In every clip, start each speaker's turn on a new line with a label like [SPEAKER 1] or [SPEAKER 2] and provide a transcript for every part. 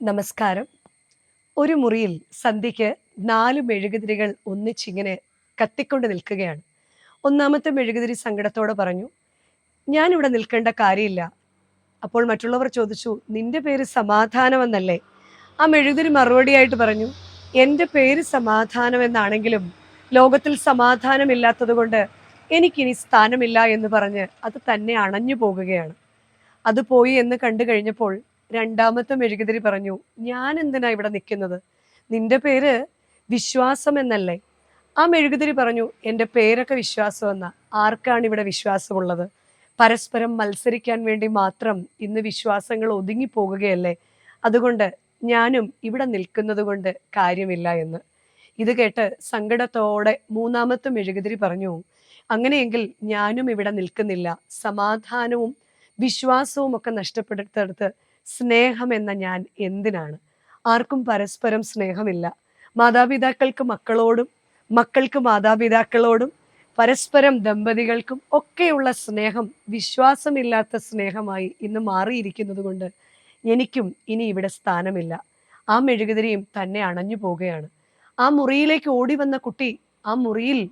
[SPEAKER 1] നമസ്കാരം. ഒരു മുറിയിൽ സന്ധ്യയ്ക്ക് 4 മെഴുകുതിരികൾ ഒന്നിച്ചിങ്ങനെ കത്തിക്കൊണ്ട് നിൽക്കുകയാണ്. ഒന്നാമത്തെ മെഴുകുതിരി സങ്കടത്തോടെ പറഞ്ഞു, "ഞാനിവിടെ നിൽക്കേണ്ട കാര്യമില്ല." അപ്പോൾ മറ്റുള്ളവർ ചോദിച്ചു, "നിന്റെ പേര് സമാധാനം എന്നല്ലേ?" ആ മെഴുകുതിരി മറുപടിയായിട്ട് പറഞ്ഞു, "എൻ്റെ പേര് സമാധാനം എന്നാണെങ്കിലും ലോകത്തിൽ സമാധാനമില്ലാത്തതുകൊണ്ട് എനിക്കിനി സ്ഥാനമില്ല" എന്ന് പറഞ്ഞ് അത് തന്നെ അണഞ്ഞു പോകുകയാണ്. അത് പോയി എന്ന് കണ്ടു കഴിഞ്ഞപ്പോൾ രണ്ടാമത്തെ മെഴുകുതിരി പറഞ്ഞു, "ഞാൻ എന്തിനാ ഇവിടെ നിൽക്കുന്നത്? നിന്റെ പേര് വിശ്വാസം എന്നല്ലേ?" ആ മെഴുകുതിരി പറഞ്ഞു, "എൻ്റെ പേരൊക്കെ വിശ്വാസം എന്നാ. ആർക്കാണ് ഇവിടെ വിശ്വാസമുള്ളത്? പരസ്പരം മത്സരിക്കാൻ വേണ്ടി മാത്രം ഇന്ന് വിശ്വാസങ്ങൾ ഒതുങ്ങിപ്പോകുകയല്ലേ. അതുകൊണ്ട് ഞാനും ഇവിടെ നിൽക്കുന്നത് കൊണ്ട് കാര്യമില്ല" എന്ന്. ഇത് കേട്ട് സങ്കടത്തോടെ മൂന്നാമത്തെ മെഴുകുതിരി പറഞ്ഞു, "അങ്ങനെയെങ്കിൽ ഞാനും ഇവിടെ നിൽക്കുന്നില്ല. സമാധാനവും വിശ്വാസവും ഒക്കെ നഷ്ടപ്പെടുത്തടുത്ത് സ്നേഹം എന്ന ഞാൻ എന്തിനാണ്? ആർക്കും പരസ്പരം സ്നേഹമില്ല. മാതാപിതാക്കൾക്ക് മക്കളോടും മക്കൾക്ക് മാതാപിതാക്കളോടും പരസ്പരം ദമ്പതികൾക്കും ഒക്കെയുള്ള സ്നേഹം വിശ്വാസമില്ലാത്ത സ്നേഹമായി ഇന്ന് മാറിയിരിക്കുന്നത് കൊണ്ട് എനിക്കും ഇനി ഇവിടെ സ്ഥാനമില്ല." ആ മെഴുകുതിരിയും തന്നെ അണഞ്ഞു പോവുകയാണ്. ആ മുറിയിലേക്ക് ഓടി വന്ന കുട്ടി ആ മുറിയിൽ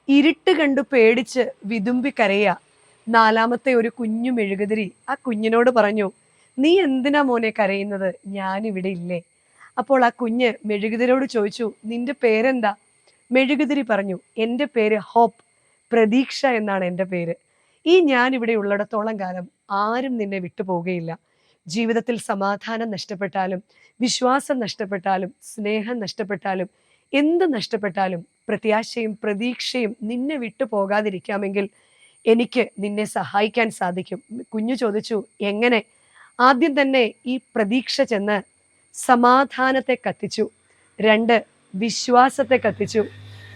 [SPEAKER 1] ഇരുട്ട് കണ്ടു പേടിച്ച് വിതുമ്പി കരയുക. നാലാമത്തെ ഒരു കുഞ്ഞു മെഴുകുതിരി ആ കുഞ്ഞിനോട് പറഞ്ഞു, "നീ എന്തിനാ മോനെ കരയുന്നത്? ഞാനിവിടെ ഇല്ലേ?" അപ്പോൾ ആ കുഞ്ഞ് മെഴുകുതിരിയോട് ചോദിച്ചു, "നിന്റെ പേരെന്താ?" മെഴുകുതിരി പറഞ്ഞു, "എൻ്റെ പേര് ഹോപ്പ്, പ്രതീക്ഷ എന്നാണ് എൻ്റെ പേര്. ഈ ഞാൻ ഇവിടെ ഉള്ളിടത്തോളം കാലം ആരും നിന്നെ വിട്ടുപോകുകയില്ല. ജീവിതത്തിൽ സമാധാനം നഷ്ടപ്പെട്ടാലും വിശ്വാസം നഷ്ടപ്പെട്ടാലും സ്നേഹം നഷ്ടപ്പെട്ടാലും എന്ത് നഷ്ടപ്പെട്ടാലും പ്രത്യാശയും പ്രതീക്ഷയും നിന്നെ വിട്ടു പോകാതിരിക്കാമെങ്കിൽ എനിക്ക് നിന്നെ സഹായിക്കാൻ സാധിക്കും." കുഞ്ഞു ചോദിച്ചു, "എങ്ങനെ?" ആദ്യം തന്നെ ഈ പ്രതീക്ഷ ചെന്ന് സമാധാനത്തെ കത്തിച്ചു, 2 വിശ്വാസത്തെ കത്തിച്ചു,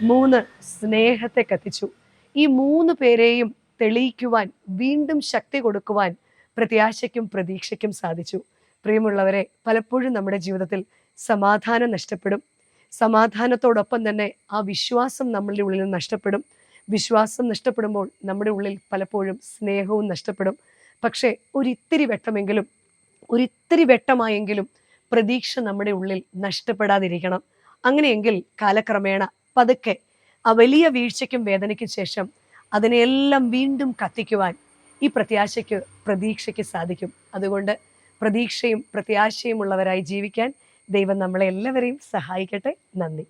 [SPEAKER 1] 3 സ്നേഹത്തെ കത്തിച്ചു. ഈ 3 പേരെയും തെളിയിക്കുവാൻ, വീണ്ടും ശക്തി കൊടുക്കുവാൻ പ്രത്യാശയ്ക്കും പ്രതീക്ഷയ്ക്കും സാധിച്ചു. പ്രിയമുള്ളവരെ, പലപ്പോഴും നമ്മുടെ ജീവിതത്തിൽ സമാധാനം നഷ്ടപ്പെടും. സമാധാനത്തോടൊപ്പം തന്നെ ആ വിശ്വാസം നമ്മളുടെ ഉള്ളിൽ നിന്ന് നഷ്ടപ്പെടും. വിശ്വാസം നഷ്ടപ്പെടുമ്പോൾ നമ്മുടെ ഉള്ളിൽ പലപ്പോഴും സ്നേഹവും നഷ്ടപ്പെടും. പക്ഷേ ഒരിത്തിരി വെട്ടമായെങ്കിലും പ്രതീക്ഷ നമ്മുടെ ഉള്ളിൽ നഷ്ടപ്പെടാതിരിക്കണം. അങ്ങനെയെങ്കിൽ കാലക്രമേണ പതുക്കെ ആ വലിയ വീഴ്ചയ്ക്കും വേദനയ്ക്കും ശേഷം അതിനെയെല്ലാം വീണ്ടും കത്തിക്കുവാൻ ഈ പ്രത്യാശയ്ക്ക് പ്രതീക്ഷയ്ക്ക് സാധിക്കും. അതുകൊണ്ട് പ്രതീക്ഷയും പ്രത്യാശയും ഉള്ളവരായി ജീവിക്കാൻ ദൈവം നമ്മളെ എല്ലാവരെയും സഹായിക്കട്ടെ. നന്ദി.